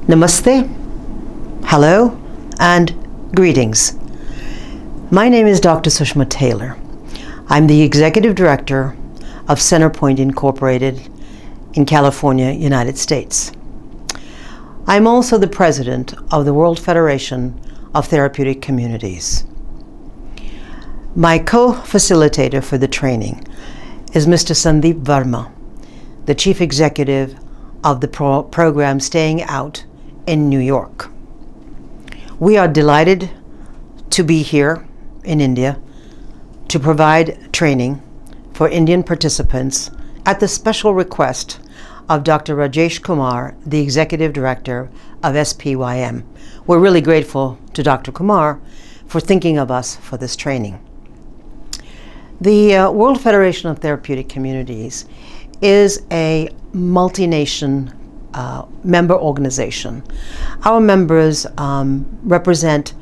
Namaste, hello, and greetings. My name is Dr. Sushma Taylor. I'm the Executive Director of CenterPoint Incorporated in California, United States. I'm also the President of the World Federation of Therapeutic Communities. My co-facilitator for the training is Mr. Sandeep Verma, the Chief Executive of the program Staying Out in New York. We are delighted to be here in India to provide training for Indian participants at the special request of Dr. Rajesh Kumar, the Executive Director of SPYM. We're really grateful to Dr. Kumar for thinking of us for this training. The World Federation of Therapeutic Communities is a multi-nation member organization. Our members represent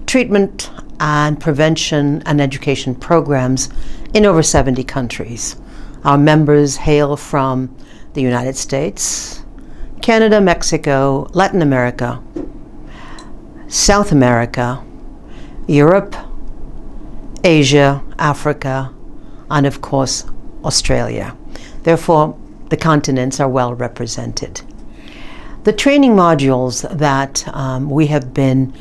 treatment and prevention and education programs in over 70 countries. Our members hail from the United States, Canada, Mexico, Latin America, South America, Europe, Asia, Africa, and of course, Australia. Therefore, the continents are well represented. The training modules that we have been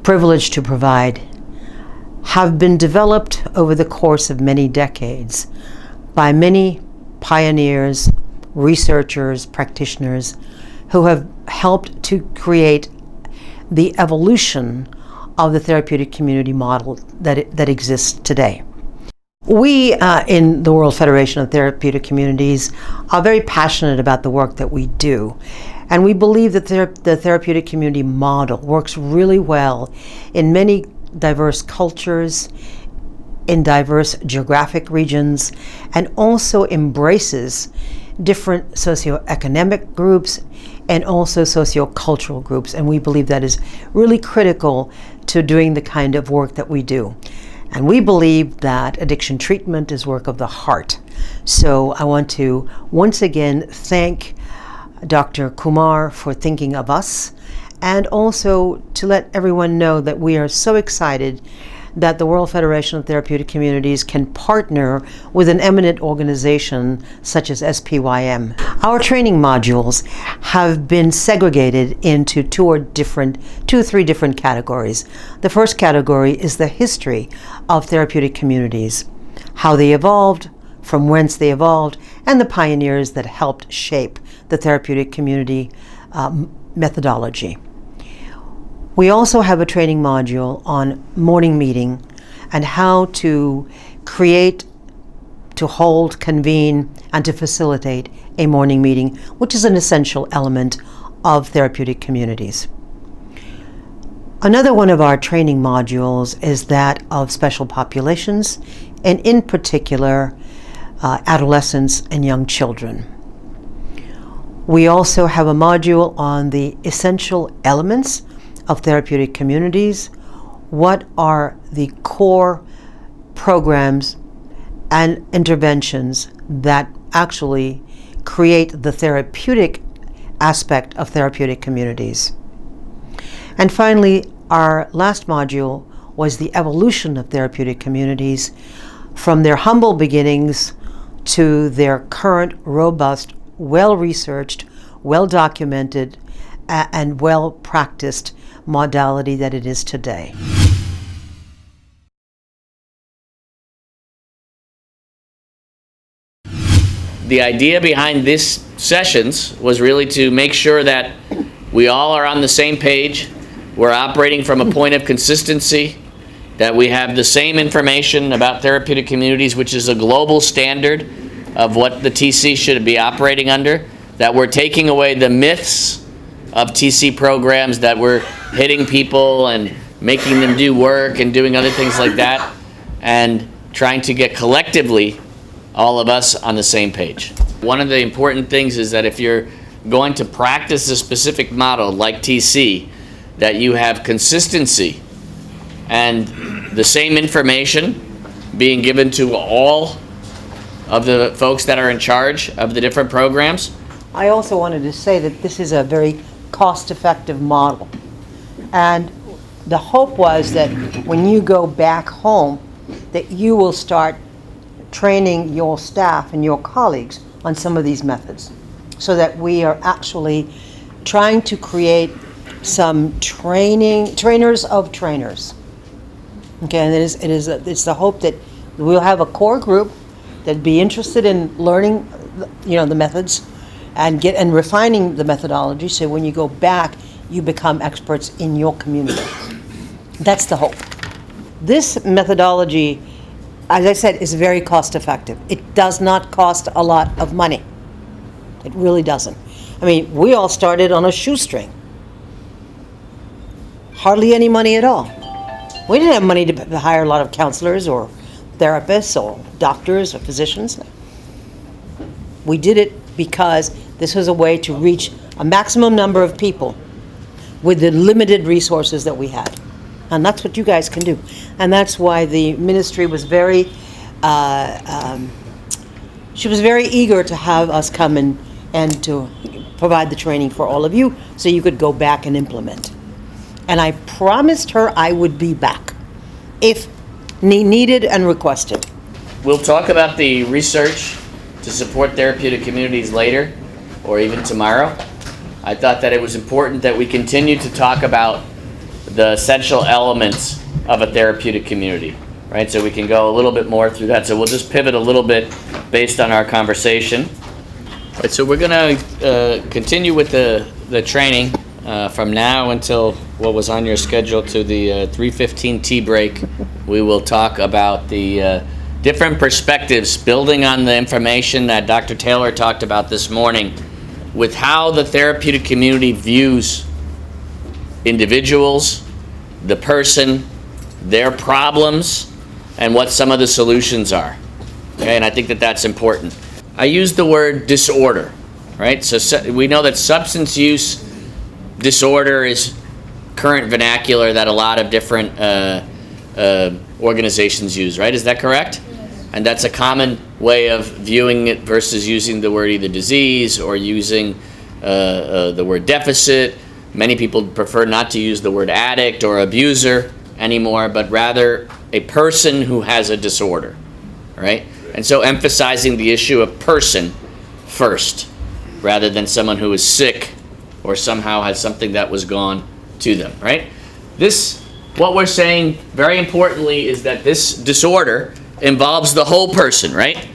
privileged to provide have been developed over the course of many decades by many pioneers, researchers, practitioners who have helped to create the evolution of the therapeutic community model that exists today. We in the World Federation of Therapeutic Communities are very passionate about the work that we do, and we believe that the therapeutic community model works really well in many diverse cultures, in diverse geographic regions, and also embraces different socioeconomic groups and also sociocultural groups, and we believe that is really critical to doing the kind of work that we do. And we believe that addiction treatment is work of the heart. So I want to once again thank Dr. Kumar for thinking of us, and also to let everyone know that we are so excited that the World Federation of Therapeutic Communities can partner with an eminent organization such as SPYM. Our training modules have been segregated into two or three different categories. The first category is the history of therapeutic communities, how they evolved, from whence they evolved, and the pioneers that helped shape the therapeutic community methodology. We also have a training module on morning meeting and how to create, to hold, convene, and to facilitate a morning meeting, which is an essential element of therapeutic communities. Another one of our training modules is that of special populations, and in particular, adolescents and young children. We also have a module on the essential elements of therapeutic communities. What are the core programs and interventions that actually create the therapeutic aspect of therapeutic communities? And finally, our last module was the evolution of therapeutic communities from their humble beginnings to their current, robust, well-researched, well-documented, and well-practiced modality that it is today. The idea behind these sessions was really to make sure that we all are on the same page, we're operating from a point of consistency, that we have the same information about therapeutic communities, which is a global standard of what the TC should be operating under, that we're taking away the myths of TC programs that we're hitting people and making them do work and doing other things like that, and trying to get collectively all of us on the same page. One of the important things is that if you're going to practice a specific model like TC, that you have consistency and the same information being given to all of the folks that are in charge of the different programs. I also wanted to say that this is a very cost-effective model. And the hope was that when you go back home, that you will start training your staff and your colleagues on some of these methods, so that we are actually trying to create some trainers of trainers. Okay, and it's the hope that we'll have a core group that'd be interested in learning, the methods, and refining the methodology. So when you go back, you become experts in your community. That's the hope. This methodology, as I said, is very cost effective. It does not cost a lot of money. It really doesn't. I mean, we all started on a shoestring. Hardly any money at all. We didn't have money to hire a lot of counselors or therapists or doctors or physicians. We did it because this was a way to reach a maximum number of people with the limited resources that we had. And that's what you guys can do. And that's why the ministry was very eager to have us come in and to provide the training for all of you so you could go back and implement. And I promised her I would be back if needed and requested. We'll talk about the research to support therapeutic communities later, or even tomorrow. I thought that it was important that we continue to talk about the essential elements of a therapeutic community, right? So we can go a little bit more through that. So we'll just pivot a little bit based on our conversation. All right, so we're going to continue with the training from now until what was on your schedule to the 3:15 tea break. We will talk about the different perspectives, building on the information that Dr. Taylor talked about this morning, with how the therapeutic community views individuals, the person, their problems, and what some of the solutions are. Okay, and I think that that's important. I use the word disorder, right? So we know that substance use disorder is current vernacular that a lot of different organizations use, right? Is that correct? Yes. And that's a common way of viewing it versus using the word either disease or using the word deficit. Many people prefer not to use the word addict or abuser anymore, but rather a person who has a disorder, right? And so emphasizing the issue of person first, rather than someone who is sick or somehow has something that was gone to them, right? What we're saying very importantly is that this disorder involves the whole person, right?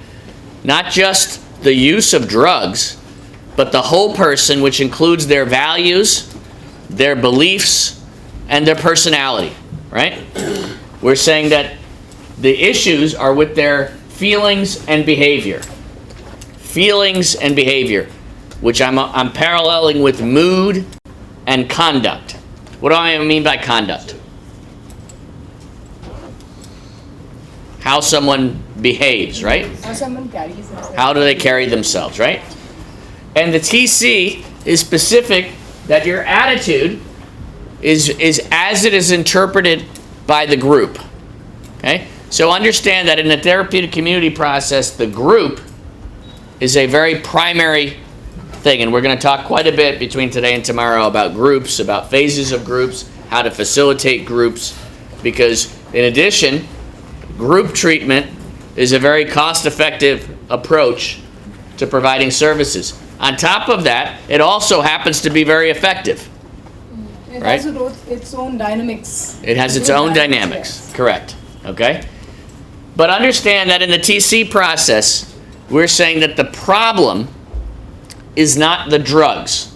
Not just the use of drugs, but the whole person, which includes their values, their beliefs, and their personality, right? We're saying that the issues are with their feelings and behavior. Feelings and behavior, which I'm paralleling with mood and conduct. What do I mean by conduct? How someone behaves, right? How someone carries themselves. How do they carry themselves, right? And the TC is specific that your attitude is as it is interpreted by the group. Okay? So understand that in the therapeutic community process, the group is a very primary thing, and we're going to talk quite a bit between today and tomorrow about groups, about phases of groups, how to facilitate groups, because in addition, group treatment is a very cost-effective approach to providing services. On top of that, it also happens to be very effective. It right? has its own dynamics. It has its own dynamics, yes. Correct, okay? But understand that in the TC process, we're saying that the problem is not the drugs.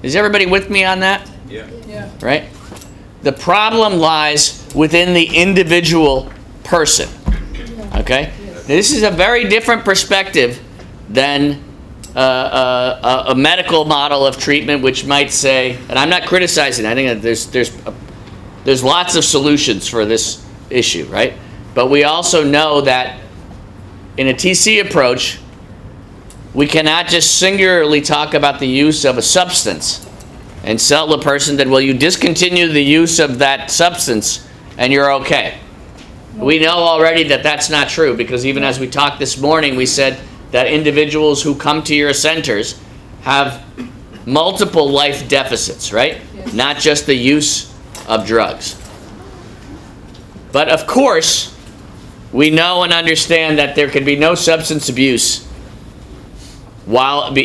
Is everybody with me on that? Yeah. Right? The problem lies within the individual person, okay? Yes. This is a very different perspective than a medical model of treatment, which might say, and I'm not criticizing, I think that there's lots of solutions for this issue, right? But we also know that in a TC approach, we cannot just singularly talk about the use of a substance and tell the person that, well, you discontinue the use of that substance and you're okay. No. We know already that that's not true, because even as we talked this morning, we said that individuals who come to your centers have multiple life deficits, right? Yes. Not just the use of drugs. But of course, we know and understand that there can be no substance abuse while,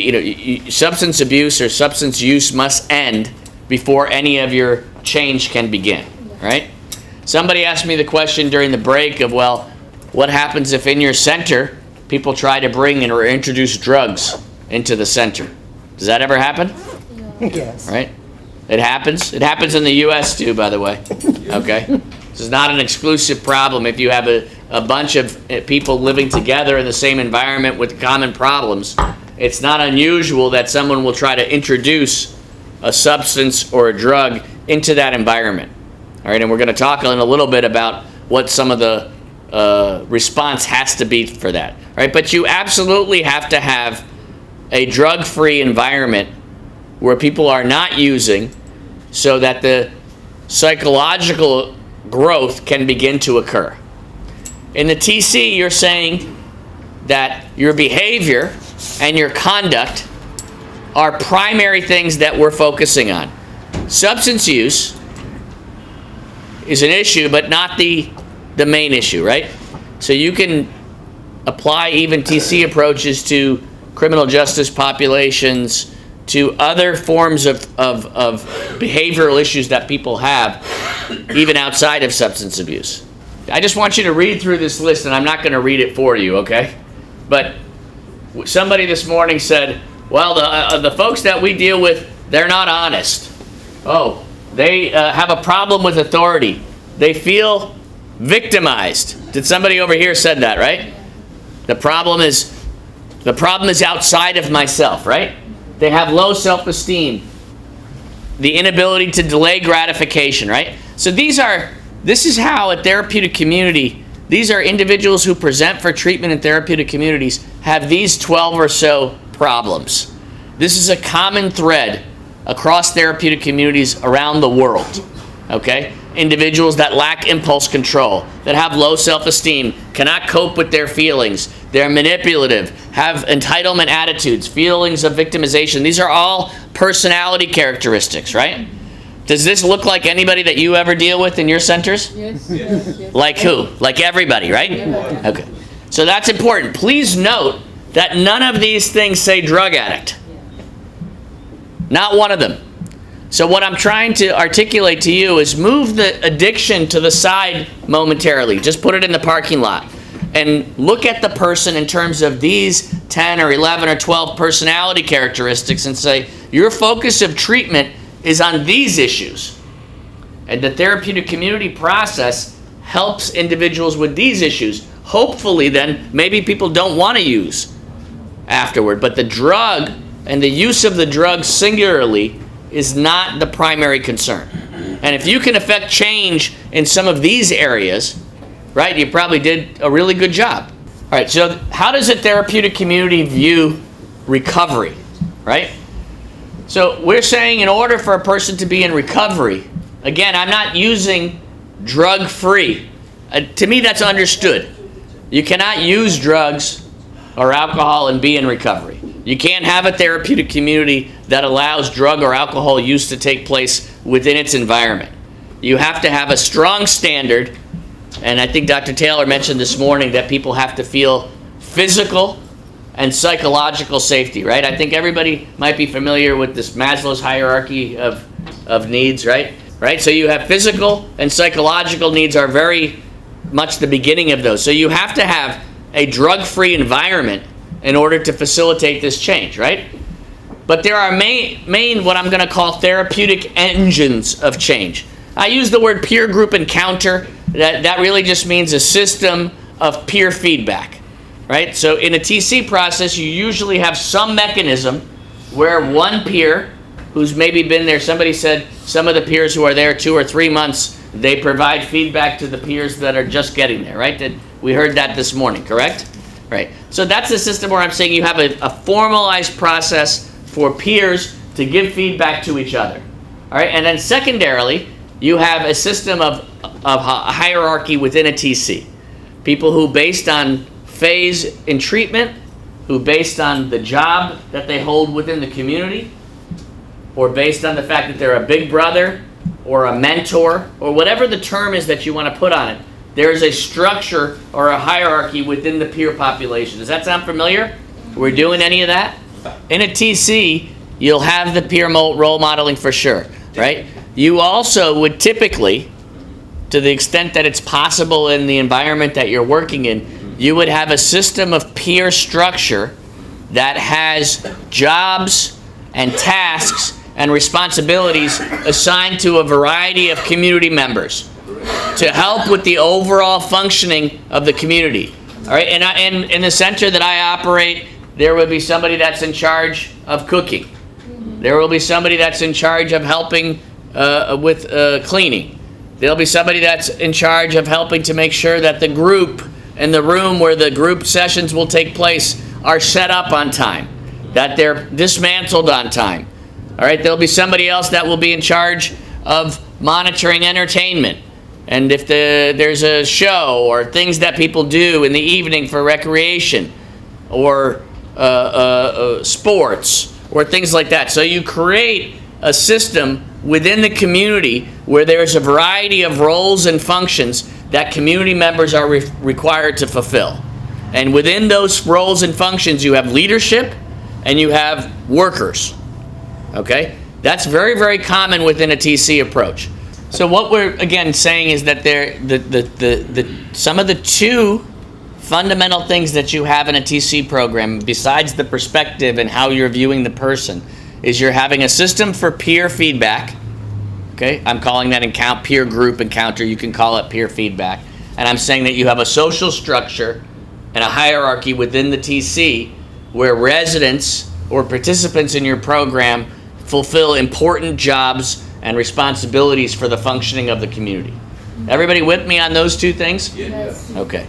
substance abuse or substance use must end before any of your change can begin, right? Somebody asked me the question during the break of, well, what happens if in your center people try to bring or introduce drugs into the center? Does that ever happen? Yes. Right? It happens. It happens in the U.S. too, by the way. Okay? This is not an exclusive problem. If you have a bunch of people living together in the same environment with common problems, it's not unusual that someone will try to introduce a substance or a drug into that environment. All right, and we're going to talk in a little bit about what some of the response has to be for that. All right, but you absolutely have to have a drug-free environment where people are not using, so that the psychological growth can begin to occur. In the TC, you're saying that your behavior and your conduct are primary things that we're focusing on. Substance use is an issue, but not the main issue, right? So you can apply even TC approaches to criminal justice populations, to other forms of behavioral issues that people have, even outside of substance abuse. I just want you to read through this list, and I'm not going to read it for you, okay? But somebody this morning said, well, the folks that we deal with, they're not honest. Oh, they have a problem with authority. They feel victimized. Did somebody over here said that, right? The problem is outside of myself, right? They have low self-esteem, the inability to delay gratification, right? So this is how a therapeutic community, these are individuals who present for treatment in therapeutic communities, have these 12 or so problems. This is a common thread across therapeutic communities around the world, okay? Individuals that lack impulse control, that have low self-esteem, cannot cope with their feelings, they're manipulative, have entitlement attitudes, feelings of victimization. These are all personality characteristics, right? Does this look like anybody that you ever deal with in your centers? Yes. Yes. Like who? Like everybody, right? Okay. So that's important. Please note that none of these things say drug addict. Not one of them. So what I'm trying to articulate to you is move the addiction to the side momentarily. Just put it in the parking lot. And look at the person in terms of these 10 or 11 or 12 personality characteristics and say, your focus of treatment is on these issues. And the therapeutic community process helps individuals with these issues. Hopefully then, maybe people don't want to use afterward. But the drug and the use of the drug singularly is not the primary concern. And if you can affect change in some of these areas, right, you probably did a really good job. All right, so how does a therapeutic community view recovery, right? So we're saying in order for a person to be in recovery, again, I'm not using drug-free. To me, that's understood. You cannot use drugs or alcohol and be in recovery. You can't have a therapeutic community that allows drug or alcohol use to take place within its environment. You have to have a strong standard, and I think Dr. Taylor mentioned this morning that people have to feel physical and psychological safety, right? I think everybody might be familiar with this Maslow's hierarchy of needs, right? Right? So you have physical and psychological needs are very much the beginning of those. So you have to have a drug-free environment in order to facilitate this change, right? But there are main what I'm going to call therapeutic engines of change. I use the word peer group encounter. That really just means a system of peer feedback, right? So in a TC process, you usually have some mechanism where one peer who's maybe been there, somebody said some of the peers who are there 2 or 3 months, they provide feedback to the peers that are just getting there, right? We heard that this morning, correct? Right. So that's the system where I'm saying you have a formalized process for peers to give feedback to each other. All right. And then secondarily, you have a system of a hierarchy within a TC. People who, based on phase in treatment, who based on the job that they hold within the community, or based on the fact that they're a big brother or a mentor or whatever the term is that you want to put on it, there's a structure or a hierarchy within the peer population. Does that sound familiar? We're doing any of that? In a TC, you'll have the peer role modeling for sure, right? You also would typically, to the extent that it's possible in the environment that you're working in, you would have a system of peer structure that has jobs and tasks and responsibilities assigned to a variety of community members to help with the overall functioning of the community. All right, and in the center that I operate, there will be somebody that's in charge of cooking. There will be somebody that's in charge of helping with cleaning. There'll be somebody that's in charge of helping to make sure that the group and the room where the group sessions will take place are set up on time, that they're dismantled on time. All right, there'll be somebody else that will be in charge of monitoring entertainment. And if there's a show or things that people do in the evening for recreation or sports or things like that. So you create a system within the community where there's a variety of roles and functions that community members are required to fulfill. And within those roles and functions, you have leadership and you have workers. Okay? That's very, very common within a TC approach. So what we're, again, saying is that some of the two fundamental things that you have in a TC program, besides the perspective and how you're viewing the person, is you're having a system for peer feedback. Okay? I'm calling that peer group encounter. You can call it peer feedback. And I'm saying that you have a social structure and a hierarchy within the TC where residents or participants in your program fulfill important jobs and responsibilities for the functioning of the community. Everybody with me on those two things? Yes. Okay.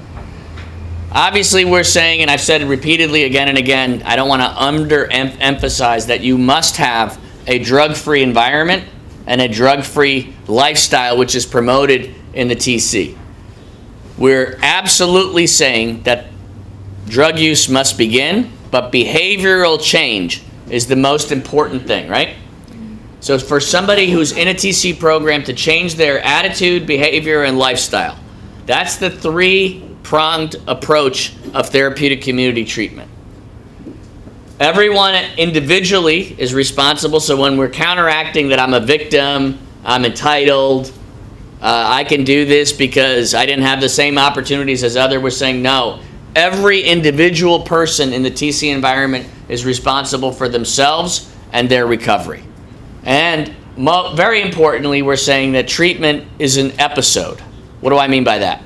Obviously, we're saying, and I've said it repeatedly again and again, I don't want to underemphasize that you must have a drug-free environment and a drug-free lifestyle which is promoted in the TC. We're absolutely saying that drug use must begin, but behavioral change is the most important thing, right? So for somebody who's in a TC program to change their attitude, behavior, and lifestyle, that's the three-pronged approach of therapeutic community treatment. Everyone individually is responsible, so when we're counteracting that I'm a victim, I'm entitled, I can do this because I didn't have the same opportunities as others, we're saying no. Every individual person in the TC environment is responsible for themselves and their recovery. And very importantly, we're saying that treatment is an episode. What do I mean by that?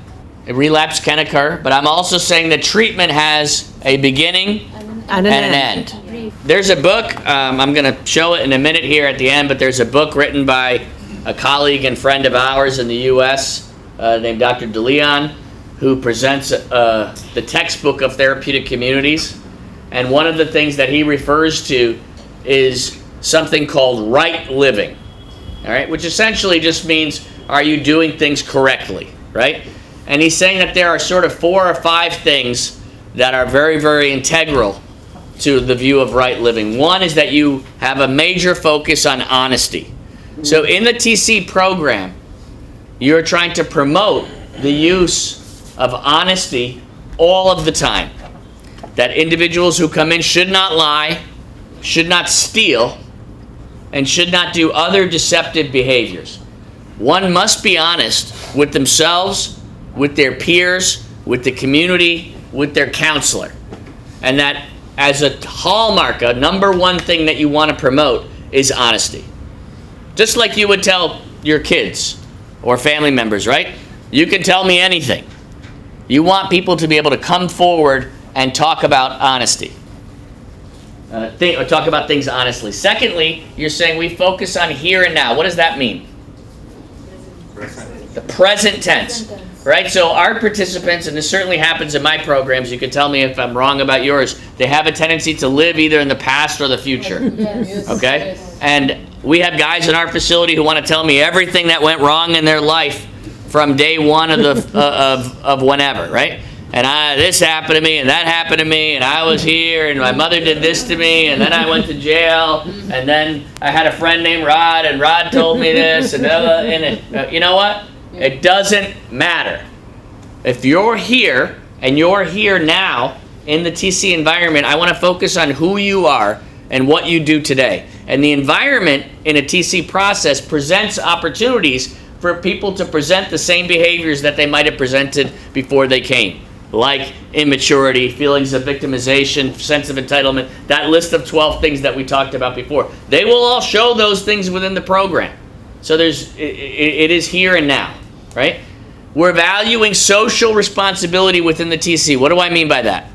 A relapse can occur, but I'm also saying that treatment has a beginning and an end. There's a book, I'm going to show it in a minute here at the end, but there's a book written by a colleague and friend of ours in the U.S. Named Dr. DeLeon, who presents the textbook of therapeutic communities. And one of the things that he refers to is something called right living, all right, which essentially just means, are you doing things correctly, right? And he's saying that there are sort of 4 or 5 things that are very, very integral to the view of right living. One is that you have a major focus on honesty. So in the TC program, you're trying to promote the use of honesty all of the time. That individuals who come in should not lie, should not steal, and should not do other deceptive behaviors. One must be honest with themselves, with their peers, with the community, with their counselor. And that as a hallmark, a number one thing that you want to promote is honesty. Just like you would tell your kids or family members, right? You can tell me anything. You want people to be able to come forward and talk about honesty. Or talk about things honestly. Secondly, you're saying we focus on here and now. What does that mean? The present tense. Right? So our participants, and this certainly happens in my programs, you can tell me if I'm wrong about yours, they have a tendency to live either in the past or the future. Yes. Okay? Yes. And we have guys in our facility who want to tell me everything that went wrong in their life from day one of whenever, right? and this happened to me, and that happened to me, and I was here, and my mother did this to me, and then I went to jail, and then I had a friend named Rod, and Rod told me this, and you know what? It doesn't matter. If you're here, and you're here now in the TC environment, I want to focus on who you are and what you do today. And the environment in a TC process presents opportunities for people to present the same behaviors that they might have presented before they came. Like immaturity, feelings of victimization, sense of entitlement, that list of 12 things that we talked about before. They will all show those things within the program. So it is here and now, right? We're valuing social responsibility within the TC. What do I mean by that?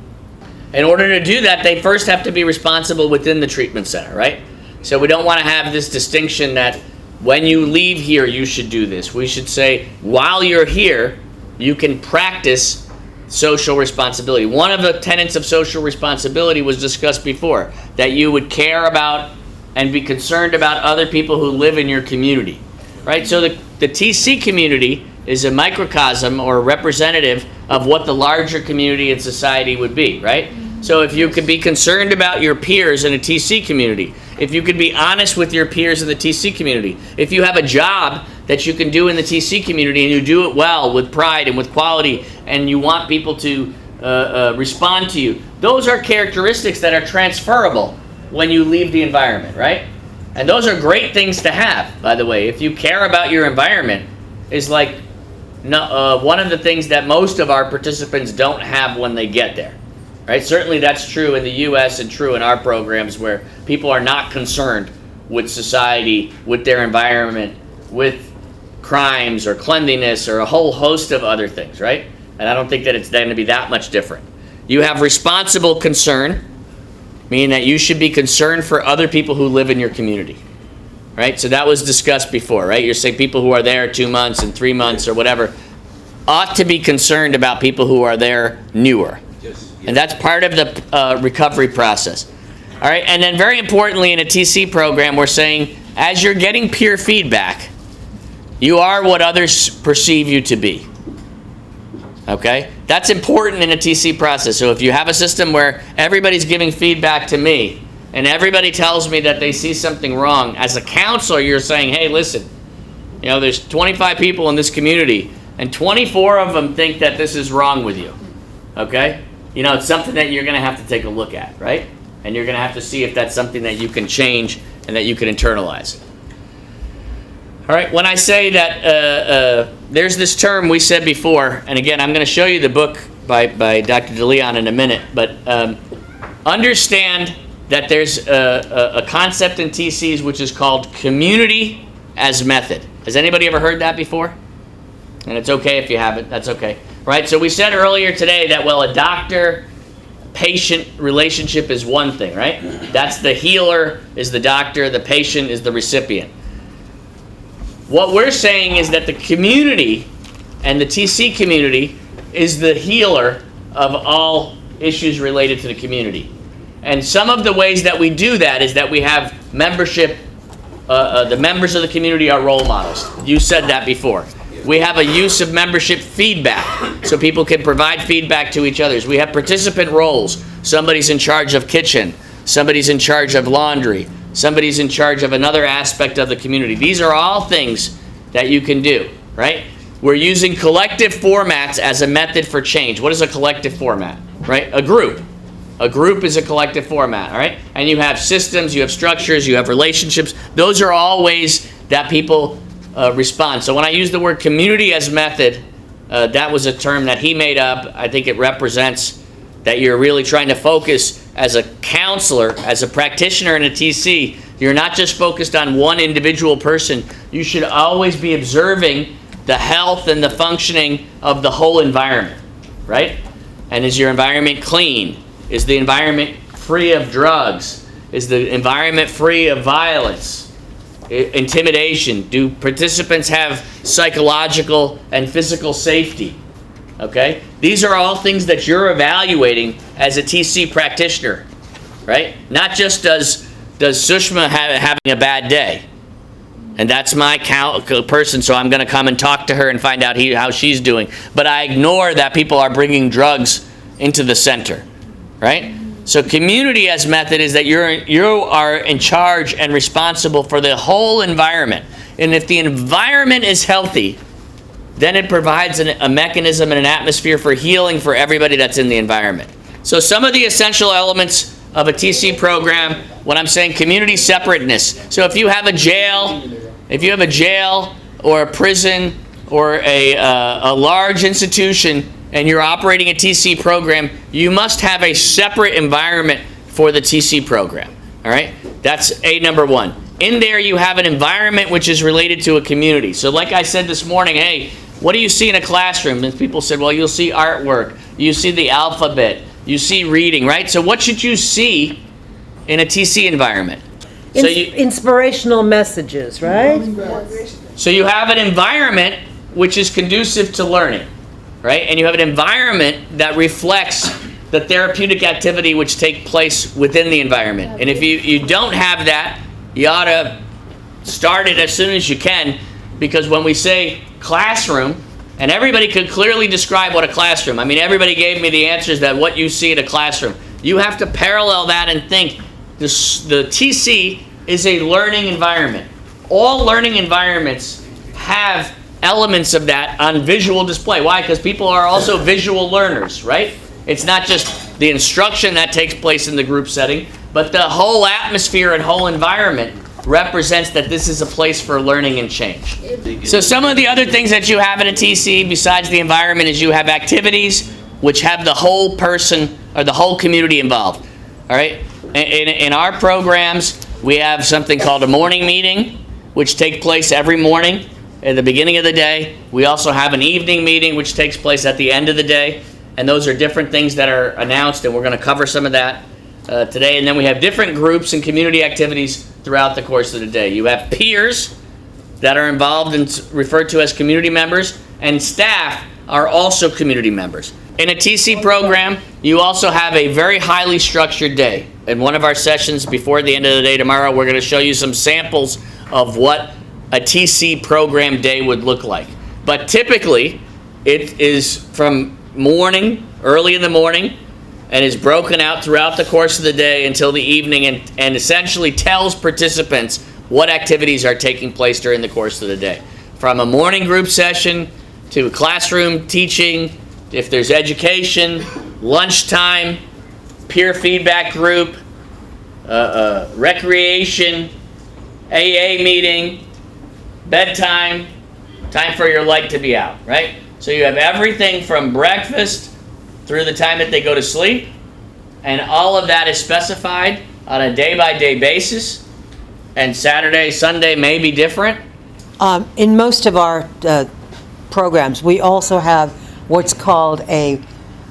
In order to do that, they first have to be responsible within the treatment center, right? So we don't want to have this distinction that when you leave here, you should do this. We should say, while you're here, you can practice social responsibility. One of the tenets of social responsibility was discussed before, that you would care about and be concerned about other people who live in your community, right? So the TC community is a microcosm or a representative of what the larger community and society would be, right? So if you could be concerned about your peers in a TC community, if you could be honest with your peers in the TC community, if you have a job that you can do in the TC community and you do it well with pride and with quality and you want people to respond to you, those are characteristics that are transferable when you leave the environment, right? And those are great things to have, by the way. If you care about your environment, is like one of the things that most of our participants don't have when they get there. Right? Certainly that's true in the U.S. and true in our programs where people are not concerned with society, with their environment, with crimes or cleanliness or a whole host of other things, right? And I don't think that it's going to be that much different. You have responsible concern, meaning that you should be concerned for other people who live in your community, right? So that was discussed before, right? You're saying people who are there 2 months and 3 months or whatever ought to be concerned about people who are there newer. And that's part of the recovery process. All right, and then very importantly in a TC program, we're saying as you're getting peer feedback, you are what others perceive you to be. Okay? That's important in a TC process. So if you have a system where everybody's giving feedback to me and everybody tells me that they see something wrong, as a counselor you're saying, hey, listen, you know, there's 25 people in this community and 24 of them think that this is wrong with you. Okay? You know, it's something that you're going to have to take a look at, right? And you're going to have to see if that's something that you can change and that you can internalize. All right, when I say that there's this term we said before, and again, I'm going to show you the book by Dr. DeLeon in a minute, but understand that there's a concept in TCs which is called community as method. Has anybody ever heard that before? And it's okay if you haven't, that's okay. Right, so we said earlier today that, well, a doctor-patient relationship is one thing, right? That's the healer is the doctor, the patient is the recipient. What we're saying is that the community and the TC community is the healer of all issues related to the community. And some of the ways that we do that is that we have membership, the members of the community are role models. You said that before. We have a use of membership feedback, so people can provide feedback to each other. We have participant roles. Somebody's in charge of kitchen. Somebody's in charge of laundry. Somebody's in charge of another aspect of the community. These are all things that you can do, right? We're using collective formats as a method for change. What is a collective format, right? A group. A group is a collective format, all right? And you have systems, you have structures, you have relationships. Those are all ways that people respond. So when I use the word community as method, that was a term that he made up. I think it represents that you're really trying to focus as a counselor, as a practitioner in a TC. You're not just focused on one individual person. You should always be observing the health and the functioning of the whole environment, right? And is your environment clean? Is the environment free of drugs? Is the environment free of violence? Intimidation? Do participants have psychological and physical safety? Okay? These are all things that you're evaluating as a TC practitioner, right? Not just does Sushma having a bad day. And that's my person, so I'm going to come and talk to her and find out how she's doing. But I ignore that people are bringing drugs into the center, right? So community as method is that you are in charge and responsible for the whole environment. And if the environment is healthy, then it provides a mechanism and an atmosphere for healing for everybody that's in the environment. So some of the essential elements of a TC program, when I'm saying community separateness. So if you have a jail or a prison or a large institution and you're operating a TC program, you must have a separate environment for the TC program. All right? That's number one. In there you have an environment which is related to a community. So like I said this morning, hey, what do you see in a classroom? And people said, well, you'll see artwork, you see the alphabet, you see reading, right? So what should you see in a TC environment? Inspirational messages, right? So you have an environment which is conducive to learning, right? And you have an environment that reflects the therapeutic activity which takes place within the environment. And if you don't have that, you ought to start it as soon as you can, because when we say classroom, and everybody could clearly describe what a classroom, I mean, everybody gave me the answers that what you see in a classroom. You have to parallel that and think the TC is a learning environment. All learning environments have elements of that on visual display. Why? Because people are also visual learners, right? It's not just the instruction that takes place in the group setting, but the whole atmosphere and whole environment represents that this is a place for learning and change. So some of the other things that you have in a TC besides the environment is you have activities which have the whole person or the whole community involved. All right? In our programs, we have something called a morning meeting, which takes place every morning at the beginning of the day. We also have an evening meeting, which takes place at the end of the day. And those are different things that are announced, and we're going to cover some of that today. And then we have different groups and community activities throughout the course of the day. You have peers that are involved and referred to as community members, and staff are also community members. In a TC program, you also have a very highly structured day. In one of our sessions before the end of the day tomorrow, we're going to show you some samples of what a TC program day would look like. But typically, it is from morning, early in the morning, and is broken out throughout the course of the day until the evening, and essentially tells participants what activities are taking place during the course of the day. From a morning group session to classroom teaching, if there's education, lunchtime, peer feedback group, recreation, AA meeting, bedtime, time for your light to be out, right? So you have everything from breakfast through the time that they go to sleep, and all of that is specified on a day-by-day basis, and Saturday, Sunday may be different. In most of our programs, we also have what's called a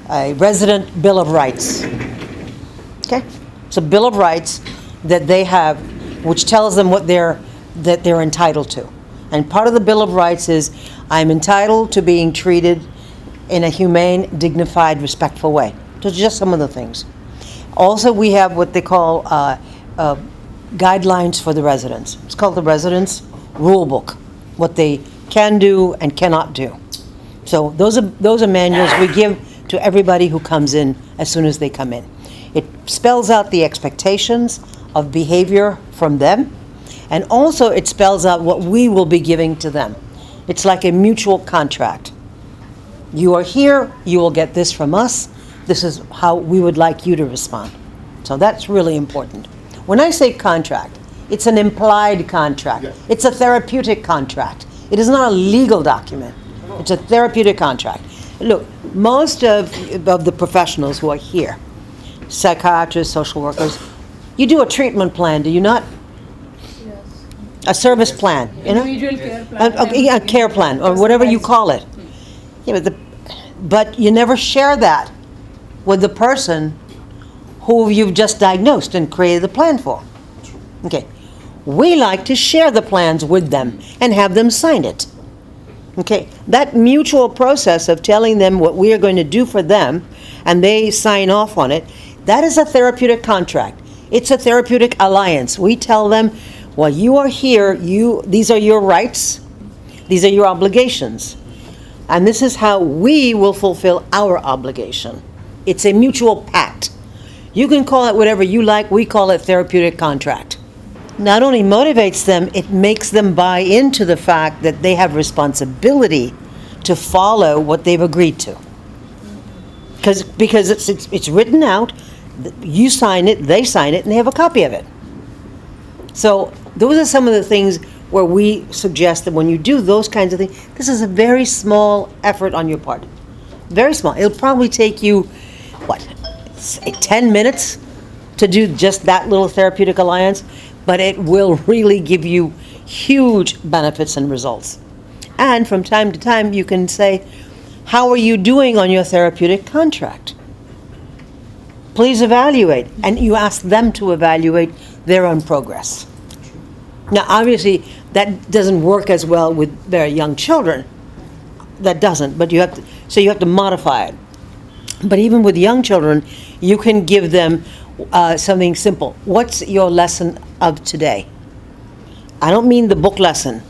resident Bill of Rights. Okay? It's a Bill of Rights that they have, which tells them what they're entitled to. And part of the Bill of Rights is, I'm entitled to being treated in a humane, dignified, respectful way. So just some of the things. Also, we have what they call guidelines for the residents. It's called the Residents Rule Book, what they can do and cannot do. So those are manuals we give to everybody who comes in as soon as they come in. It spells out the expectations of behavior from them, and also it spells out what we will be giving to them. It's like a mutual contract. You are here, you will get this from us. This is how we would like you to respond. So that's really important. When I say contract, it's an implied contract. Yes. It's a therapeutic contract. It is not a legal document. It's a therapeutic contract. Look, most of the professionals who are here, psychiatrists, social workers, you do a treatment plan, do you not? Yes. A service plan, you know? Individual care plan. A care plan, or whatever you call it. Yeah, but you never share that with the person who you've just diagnosed and created the plan for. Okay. We like to share the plans with them and have them sign it. Okay. That mutual process of telling them what we are going to do for them and they sign off on it, that is a therapeutic contract. It's a therapeutic alliance. We tell them While you are here, these are your rights, these are your obligations. And this is how we will fulfill our obligation. It's a mutual pact. You can call it whatever you like, we call it therapeutic contract. Not only motivates them, it makes them buy into the fact that they have responsibility to follow what they've agreed to. Because it's written out, you sign it, they sign it, and they have a copy of it. So those are some of the things where we suggest that when you do those kinds of things, this is a very small effort on your part. Very small. It'll probably take you, 10 minutes to do just that little therapeutic alliance, but it will really give you huge benefits and results. And from time to time, you can say, how are you doing on your therapeutic contract? Please evaluate. And you ask them to evaluate their own progress. Now, obviously, that doesn't work as well with very young children. That doesn't, but you have to modify it. But even with young children, you can give them something simple. What's your lesson of today? I don't mean the book lesson,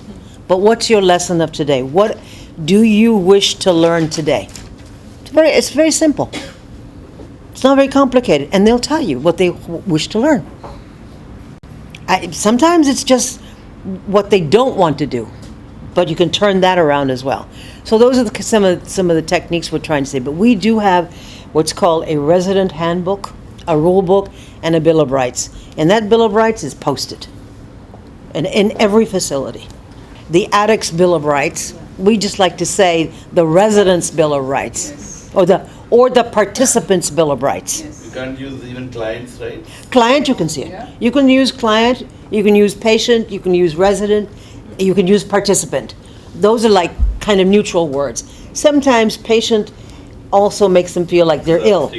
but what's your lesson of today? What do you wish to learn today? It's very simple. It's not very complicated, and they'll tell you what they wish to learn. Sometimes it's just what they don't want to do, but you can turn that around as well. So those are some of the techniques we're trying to say. But we do have what's called a resident handbook, a rule book, and a Bill of Rights. And that Bill of Rights is posted in every facility. The addict's Bill of Rights, we just like to say the resident's Bill of Rights, or the participant's Bill of Rights. You can't use even clients, right? Client, you can see it. Yeah. You can use client, you can use patient, you can use resident, you can use participant. Those are like kind of neutral words. Sometimes patient also makes them feel like they're ill.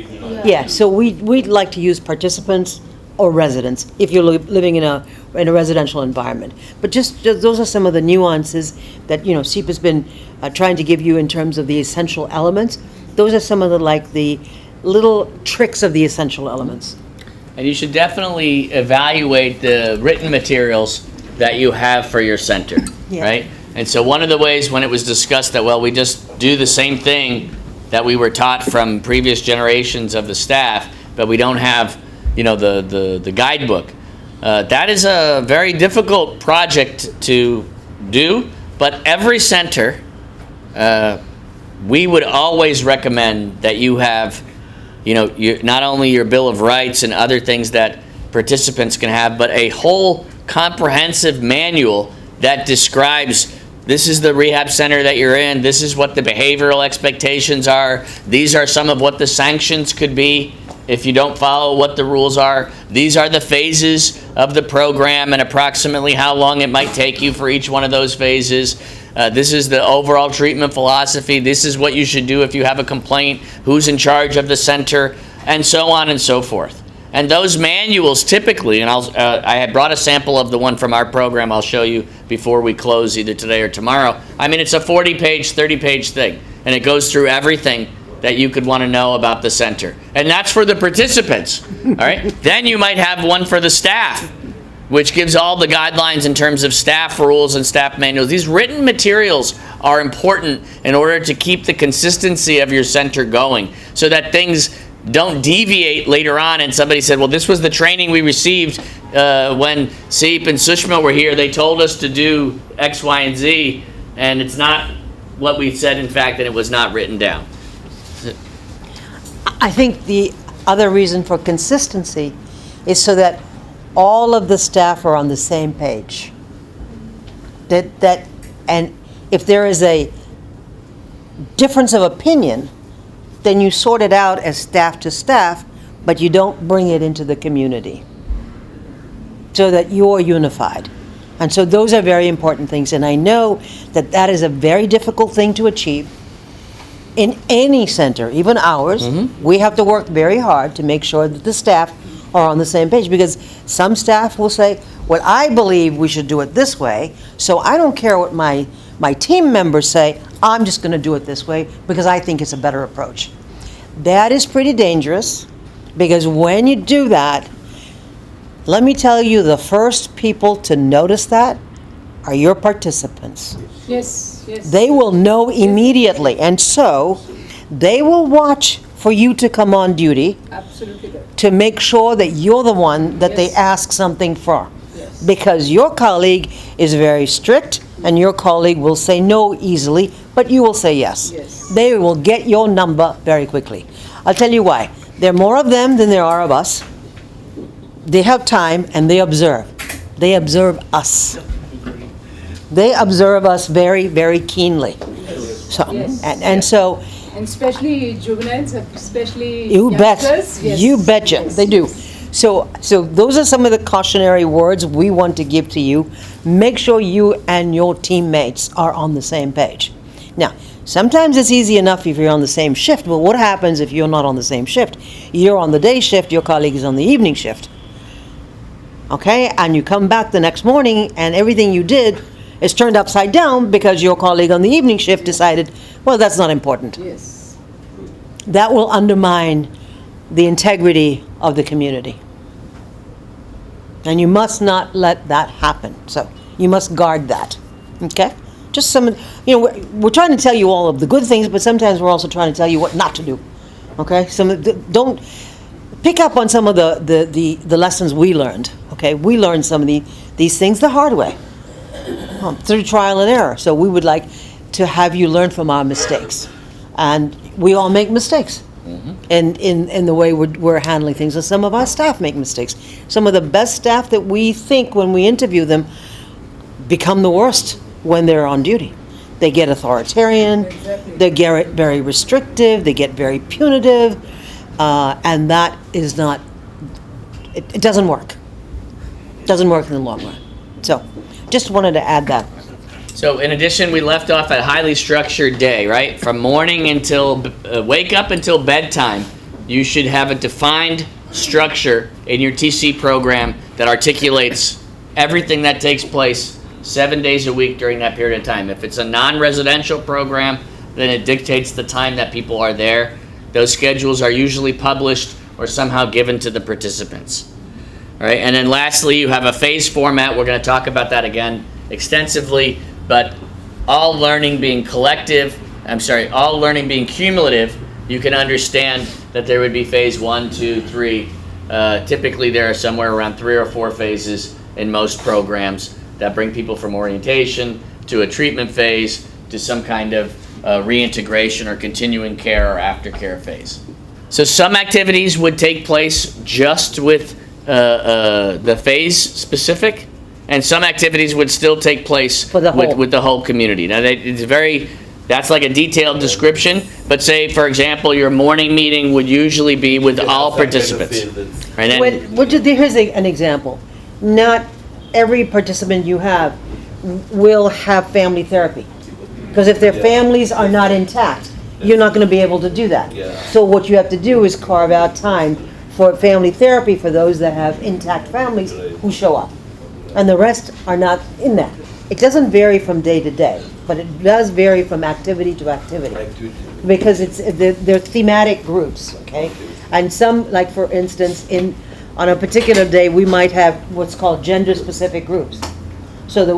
Yeah, so we'd like to use participants or residents if you're living in a residential environment. But just those are some of the nuances that SEEP has been trying to give you in terms of the essential elements. Those are some of the little tricks of the essential elements. And you should definitely evaluate the written materials that you have for your center, Yeah. right? And so one of the ways when it was discussed that, well, we just do the same thing that we were taught from previous generations of the staff, but we don't have, the guidebook. That is a very difficult project to do, but every center, we would always recommend that you have, not only your Bill of Rights and other things that participants can have, but a whole comprehensive manual that describes this is the rehab center that you're in, this is what the behavioral expectations are, these are some of what the sanctions could be if you don't follow what the rules are, these are the phases of the program and approximately how long it might take you for each one of those phases. This is the overall treatment philosophy, this is what you should do if you have a complaint, who's in charge of the center, and so on and so forth. And those manuals typically, and I had brought a sample of the one from our program I'll show you before we close either today or tomorrow. I mean, it's a 40-page, 30-page thing, and it goes through everything that you could want to know about the center. And that's for the participants, all right? Then you might have one for the staff, which gives all the guidelines in terms of staff rules and staff manuals. These written materials are important in order to keep the consistency of your center going so that things don't deviate later on and somebody said, well, this was the training we received when SEEP and Sushma were here. They told us to do X, Y, and Z, and it's not what we said, in fact, and it was not written down. I think the other reason for consistency is so that all of the staff are on the same page. And if there is a difference of opinion, then you sort it out as staff to staff, but you don't bring it into the community so that you're unified. And so those are very important things. And I know that that is a very difficult thing to achieve in any center, even ours. Mm-hmm. We have to work very hard to make sure that the staff are on the same page, because some staff will say, well, I believe we should do it this way, so I don't care what my team members say, I'm just going to do it this way because I think it's a better approach. That is pretty dangerous, because when you do that, Let me tell you, the first people to notice that are your participants. Yes, yes. They will know immediately, and so they will watch for you to come on duty Absolutely correct. to make sure that you're the one that they Yes. ask something for. Yes. Because your colleague is very strict, and your colleague will say no easily, but you will say yes. Yes. They will get your number very quickly. I'll tell you why. There are more of them than there are of us. They have time, and they observe. They observe us. They observe us very, very keenly. So, Yes. and so, And especially juveniles, especially you bet. youngsters. Yes. You betcha. Yes, They do. yes. So those are some of the cautionary words we want to give to you. Make sure you and your teammates are on the same page. Now, sometimes it's easy enough if you're on the same shift, but what happens if you're not on the same shift? You're on the day shift, your colleague is on the evening shift. Okay? And you come back the next morning and everything you did is turned upside down because your colleague on the evening shift decided, well, that's not important. Yes. That will undermine the integrity of the community. And you must not let that happen. So you must guard that. Okay? Just some, we're trying to tell you all of the good things, but sometimes we're also trying to tell you what not to do. Okay? Don't pick up on some of the lessons we learned. Okay? We learned some of these things the hard way, through trial and error. So we would like to have you learn from our mistakes. And we all make mistakes. In the way we're handling things. And some of our staff make mistakes. Some of the best staff that we think when we interview them become the worst when they're on duty. They get authoritarian, Exactly. they get very restrictive, they get very punitive, and that is not, it doesn't work. It doesn't work in the long run. So, just wanted to add that. So in addition, we left off a highly structured day, right? From morning until, wake up until bedtime, you should have a defined structure in your TC program that articulates everything that takes place 7 days a week during that period of time. If it's a non-residential program, then it dictates the time that people are there. Those schedules are usually published or somehow given to the participants. All right, and then lastly, you have a phase format. We're going to talk about that again extensively. But all learning being all learning being cumulative, you can understand that there would be phase 1, 2, 3. Typically there are somewhere around 3 or 4 phases in most programs that bring people from orientation to a treatment phase to some kind of reintegration or continuing care or aftercare phase. So some activities would take place just with the phase specific, and some activities would still take place For the whole. with the whole community. Now, that's like a detailed description, but say, for example, your morning meeting would usually be with all participants. Right? And Here's an example. Not every participant you have will have family therapy. Because if their families are not intact, you're not going to be able to do that. Yeah. So what you have to do is carve out time for family therapy for those that have intact families who show up. And the rest are not in that. It doesn't vary from day to day, but it does vary from activity to activity. Because they're thematic groups, okay? And some, like for instance, on a particular day, we might have what's called gender-specific groups. So the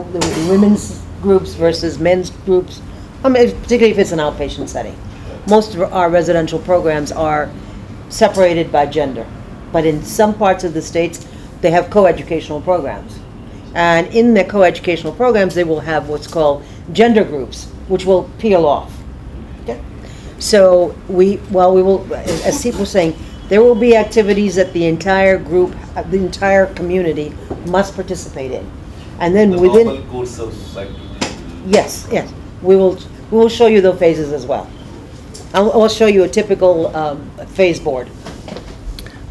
women's groups versus men's groups, particularly if it's an outpatient setting. Most of our residential programs are separated by gender, but in some parts of the states, they have co-educational programs. And in the co-educational programs, they will have what's called gender groups, which will peel off. Okay? So we will, as Steve was saying, there will be activities that the entire group, the entire community must participate in. And then The within, normal course of activities. yes, we will show you the phases as well. I'll show you a typical phase board.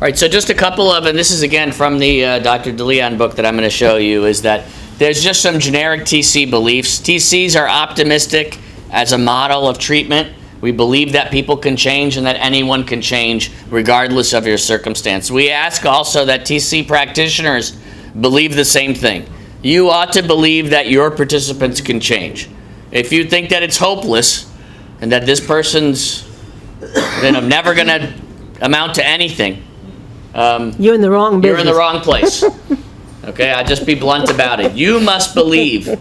All right, so just a couple of, and this is again from the Dr. DeLeon book that I'm going to show you, is that there's just some generic TC beliefs. TCs are optimistic as a model of treatment. We believe that people can change and that anyone can change regardless of your circumstance. We ask also that TC practitioners believe the same thing. You ought to believe that your participants can change. If you think that it's hopeless and that this person's never going to amount to anything, You're in the wrong business. you're in the wrong place. Okay, I'll just be blunt about it. You must believe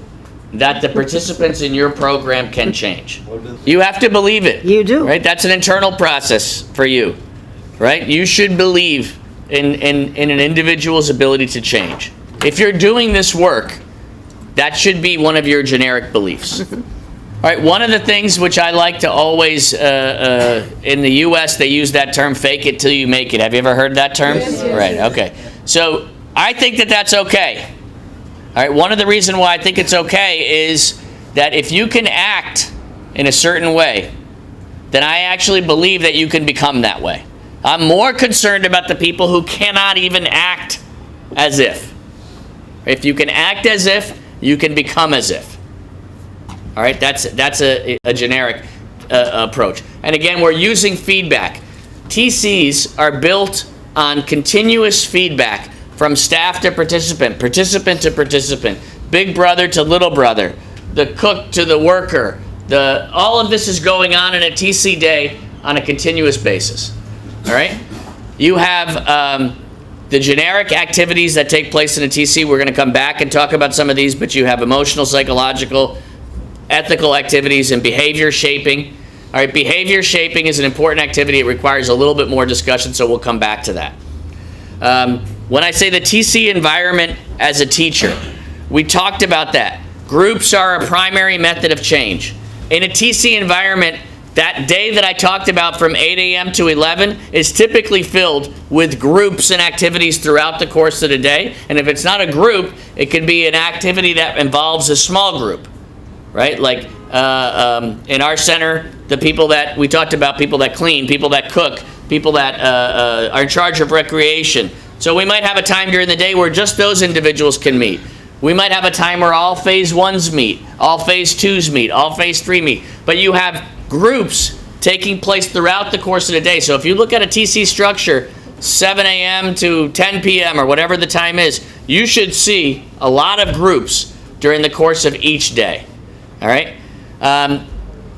that the participants in your program can change. You have to believe it. You do. Right? That's an internal process for you. Right? You should believe in an individual's ability to change. If you're doing this work, that should be one of your generic beliefs. All right, one of the things which I like to always, in the U.S., they use that term, fake it till you make it. Have you ever heard that term? Yes, yes, Right, yes. okay. So I think that that's okay. All right, one of the reasons why I think it's okay is that if you can act in a certain way, then I actually believe that you can become that way. I'm more concerned about the people who cannot even act as if. If you can act as if, you can become as if. All right, that's a generic approach. And again, we're using feedback. TCs are built on continuous feedback from staff to participant, participant to participant, big brother to little brother, the cook to the worker. All of this is going on in a TC day on a continuous basis. All right? You have the generic activities that take place in a TC. We're going to come back and talk about some of these, but you have emotional, psychological, ethical activities, and behavior shaping. All right, behavior shaping is an important activity. It requires a little bit more discussion, so we'll come back to that. When I say the TC environment as a teacher, we talked about that. Groups are a primary method of change. In a TC environment, that day that I talked about from 8 a.m. to 11 is typically filled with groups and activities throughout the course of the day. And if it's not a group, it can be an activity that involves a small group, right? Like in our center, the people that we talked about, people that clean, people that cook, people that are in charge of recreation. So we might have a time during the day where just those individuals can meet. We might have a time where all phase 1s meet, all phase 2s meet, all phase 3 meet. But you have groups taking place throughout the course of the day. So if you look at a TC structure, 7 a.m. to 10 p.m. or whatever the time is, you should see a lot of groups during the course of each day. All right?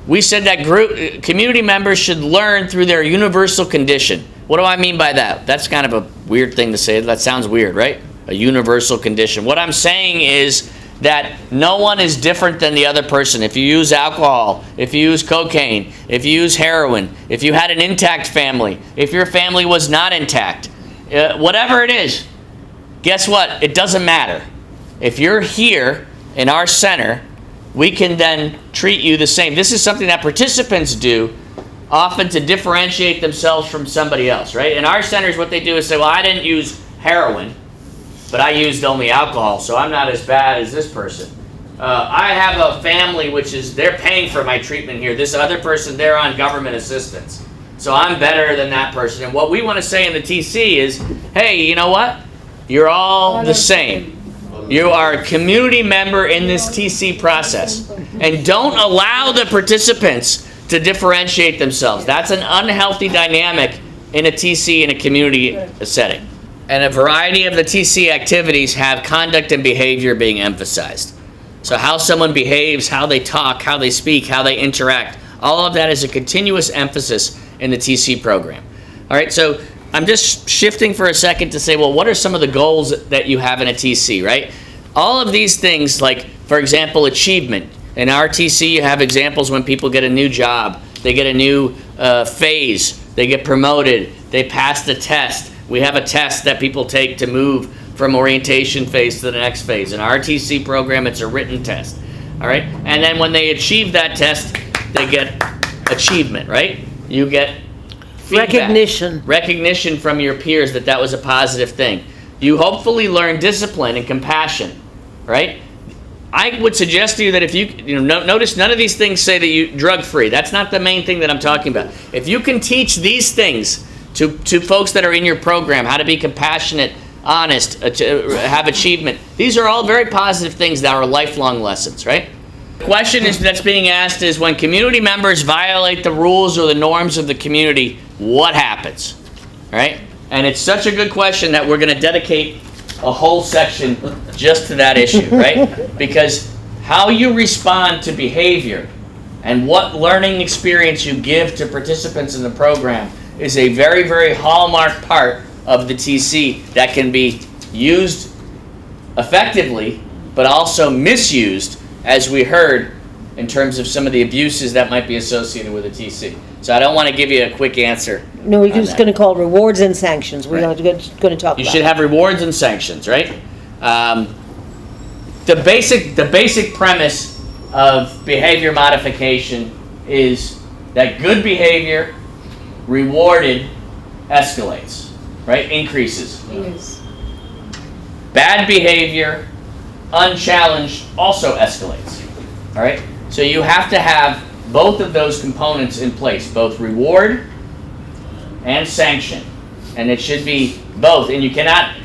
We said that community members should learn through their universal condition. What do I mean by that? That's kind of a weird thing to say. That sounds weird, right? A universal condition. What I'm saying is that no one is different than the other person. If you use alcohol, if you use cocaine, if you use heroin, if you had an intact family, if your family was not intact, whatever it is, guess what? It doesn't matter. If you're here in our center, we can then treat you the same. This is something that participants do often to differentiate themselves from somebody else, right? In our centers, what they do is say, well, I didn't use heroin, but I used only alcohol, so I'm not as bad as this person. I have a family which is, they're paying for my treatment here. This other person, they're on government assistance. So I'm better than that person. And what we want to say in the TC is, hey, you know what? You're all the same. You are a community member in this TC process. And don't allow the participants to differentiate themselves. That's an unhealthy dynamic in a TC in a community setting. And a variety of the TC activities have conduct and behavior being emphasized. So how someone behaves, how they talk, how they speak, how they interact, all of that is a continuous emphasis in the TC program. All right, so I'm just shifting for a second to say, well, what are some of the goals that you have in a TC, right? All of these things, like, for example, achievement. In our TC, you have examples when people get a new job, they get a new phase, they get promoted, they pass the test. We have a test that people take to move from orientation phase to the next phase. In our TC program, it's a written test. All right? And then when they achieve that test, they get achievement, right? You get feedback. Recognition from your peers that that was a positive thing. You hopefully learn discipline and compassion, right? I would suggest to you that if you notice none of these things say that you drug-free. That's not the main thing that I'm talking about. If you can teach these things to folks that are in your program, how to be compassionate, honest, have achievement, these are all very positive things that are lifelong lessons, right? The question that's being asked is, when community members violate the rules or the norms of the community, what happens, right? And it's such a good question that we're going to dedicate a whole section just to that issue, right? Because how you respond to behavior and what learning experience you give to participants in the program is a very, very hallmark part of the TC that can be used effectively, but also misused, as we heard, in terms of some of the abuses that might be associated with a TC. So I don't want to give you a quick answer. No, we're on just that. going to call it rewards and sanctions. We're Right. going to talk You about should it. have rewards and sanctions, right? The basic premise of behavior modification is that good behavior rewarded escalates, right? Increases. Yes. Bad behavior unchallenged also escalates. All right? So you have to have both of those components in place, both reward and sanction. And it should be both, and you cannot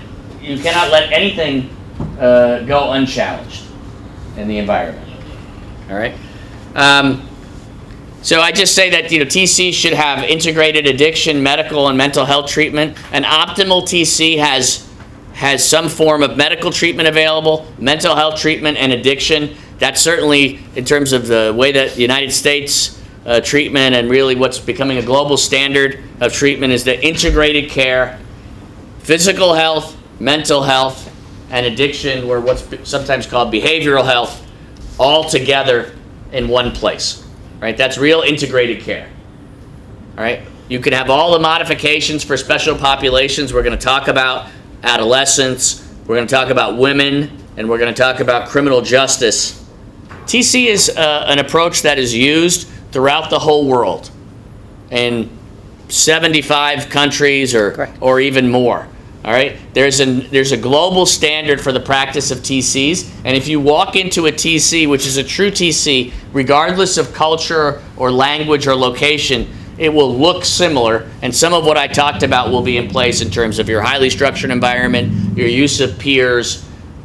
let anything go unchallenged in the environment. All right. So I just say that TC should have integrated addiction, medical, and mental health treatment. An optimal TC has some form of medical treatment available, mental health treatment, and addiction. That's certainly in terms of the way that the United States treatment and really what's becoming a global standard of treatment is the integrated care, physical health, mental health, and addiction, or what's sometimes called behavioral health, all together in one place, right? That's real integrated care, all right? You can have all the modifications for special populations. We're going to talk about adolescents, we're going to talk about women, and we're going to talk about criminal justice. TC is an approach that is used throughout the whole world in 75 countries or even more. All right, there's a global standard for the practice of TCs, and if you walk into a TC, which is a true TC, regardless of culture or language or location, it will look similar, and some of what I talked about will be in place in terms of your highly structured environment, your use of peers,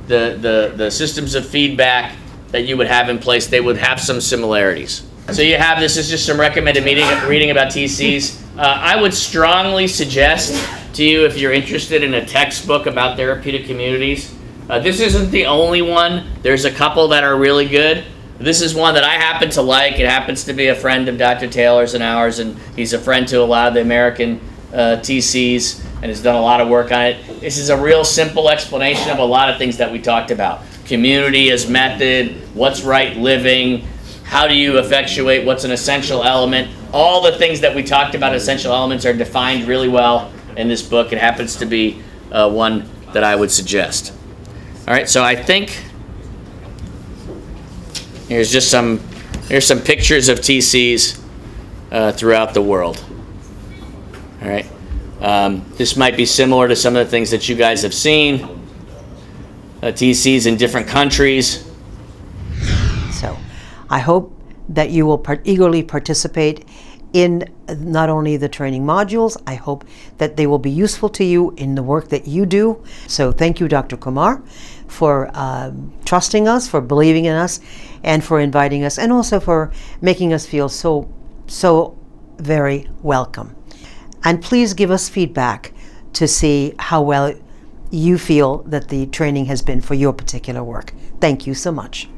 the systems of feedback that you would have in place. They would have some similarities. So you have, this is just some recommended reading about TCs. I would strongly suggest to you, if you're interested in a textbook about therapeutic communities, this isn't the only one. There's a couple that are really good. This is one that I happen to like. It happens to be a friend of Dr. Taylor's and ours, and he's a friend to a lot of the American TCs and has done a lot of work on it. This is a real simple explanation of a lot of things that we talked about. Community as method, what's right living, how do you effectuate what's an essential element. All the things that we talked about, essential elements, are defined really well in this book. It happens to be one that I would suggest. All right, so I think here's some pictures of TCs throughout the world. All right, this might be similar to some of the things that you guys have seen. TCs in different countries. So I hope that you will eagerly participate in not only the training modules, I hope that they will be useful to you in the work that you do. So thank you, Dr. Kumar, for trusting us, for believing in us, and for inviting us, and also for making us feel so very welcome. And please give us feedback to see how well you feel that the training has been for your particular work. Thank you so much.